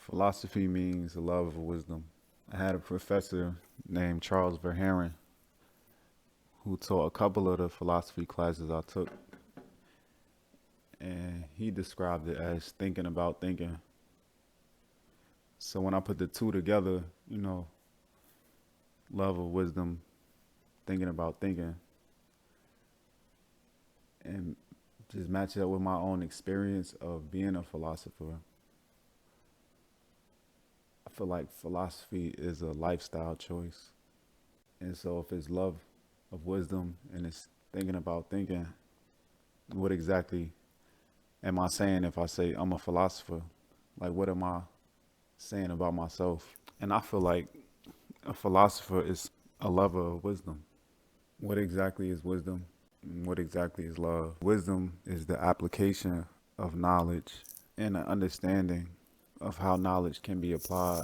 Philosophy means the love of wisdom. I had a professor named Charles Verheeren who taught a couple of the philosophy classes I took, and he described it as thinking about thinking. So when I put the two together, love of wisdom, thinking about thinking, and just match it up with my own experience of being a philosopher, I feel like philosophy is a lifestyle choice. And so if it's love of wisdom and it's thinking about thinking, what exactly am I saying if I say I'm a philosopher? Like, what am I saying about myself? And I feel like a philosopher is a lover of wisdom. What exactly is wisdom? What exactly is love? Wisdom is the application of knowledge and an understanding of how knowledge can be applied.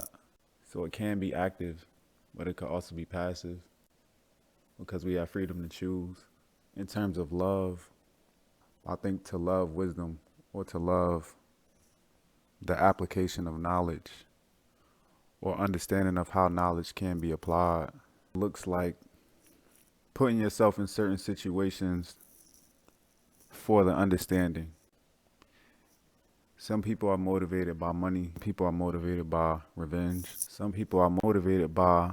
So it can be active, but it could also be passive because we have freedom to choose. In terms of love, I think to love wisdom or to love the application of knowledge or understanding of how knowledge can be applied looks like putting yourself in certain situations for the understanding. Some people are motivated by money. People are motivated by revenge. Some people are motivated by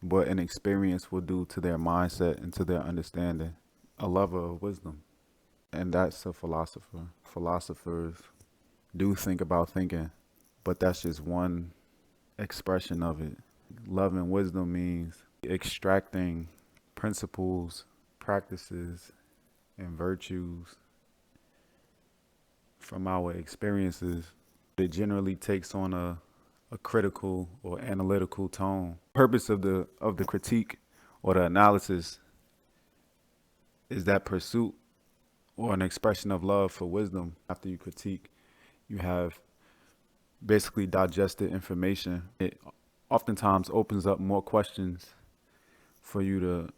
what an experience will do to their mindset and to their understanding. A lover of wisdom. And that's a philosopher. Philosophers do think about thinking, but that's just one expression of it. Love and wisdom means extracting principles, practices, and virtues from our experiences. It generally takes on a critical or analytical tone. The purpose of the critique or the analysis is that pursuit or an expression of love for wisdom. After you critique, you have basically digested information. It oftentimes opens up more questions for you to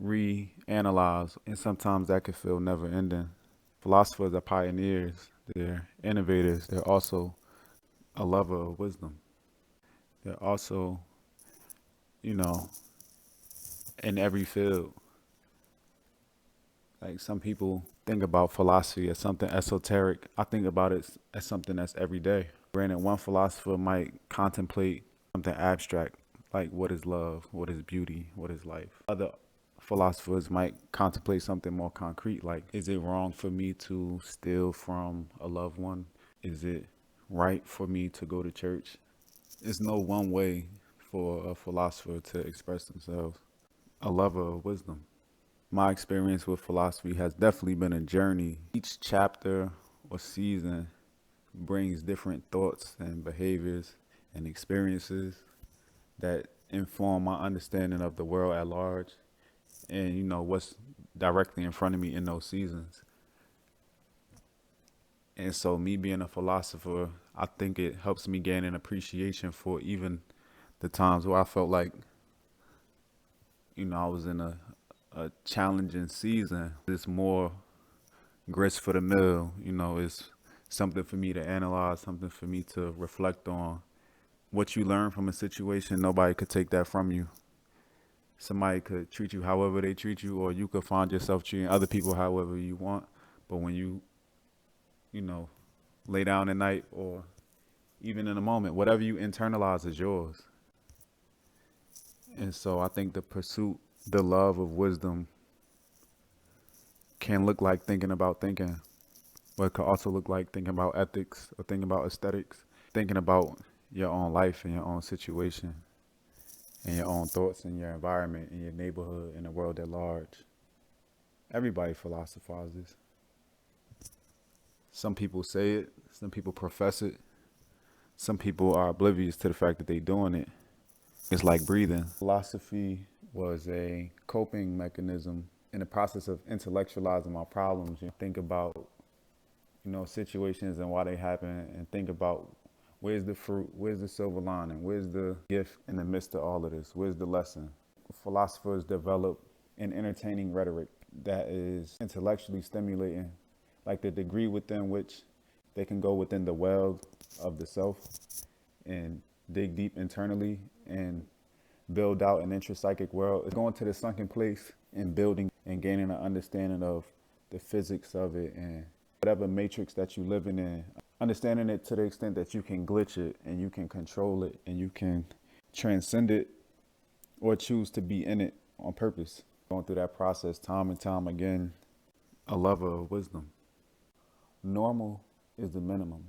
reanalyze, and sometimes that could feel never ending. Philosophers are pioneers, they're innovators, they're also a lover of wisdom. They're also, you know, in every field. Like some people think about philosophy as something esoteric. I think about it as something that's everyday. Granted, one philosopher might contemplate something abstract, like what is love, what is beauty, what is life. Other philosophers might contemplate something more concrete, like is it wrong for me to steal from a loved one? Is it right for me to go to church? There's no one way for a philosopher to express themselves. A lover of wisdom. My experience with philosophy has definitely been a journey. Each chapter or season brings different thoughts and behaviors and experiences that inform my understanding of the world at large and what's directly in front of me in those seasons. And so me being a philosopher, I think it helps me gain an appreciation for even the times where I felt like I was in a challenging season. It's more grist for the mill, it's something for me to analyze, something for me to reflect on. What you learn from a situation, nobody could take that from you. Somebody could treat you however they treat you, or you could find yourself treating other people however you want. But when you know, lay down at night or even in a moment, whatever you internalize is yours. And so I think the pursuit, the love of wisdom can look like thinking about thinking, but it could also look like thinking about ethics or thinking about aesthetics, thinking about your own life and your own situation and your own thoughts and your environment and your neighborhood and the world at large. Everybody philosophizes. Some people say it, some people profess it, some people are oblivious to the fact that they're doing it. It's like breathing. Philosophy was a coping mechanism in the process of intellectualizing my problems. You think about, situations and why they happen and think about where's the fruit, where's the silver lining, where's the gift in the midst of all of this, where's the lesson. Philosophers develop an entertaining rhetoric that is intellectually stimulating, like the degree within which they can go within the well of the self and dig deep internally and build out an intrapsychic world. It's going to the sunken place and building and gaining an understanding of the physics of it and whatever matrix that you're living in. Understanding it to the extent that you can glitch it and you can control it and you can transcend it or choose to be in it on purpose. Going through that process time and time again, a lover of wisdom. Normal is the minimum.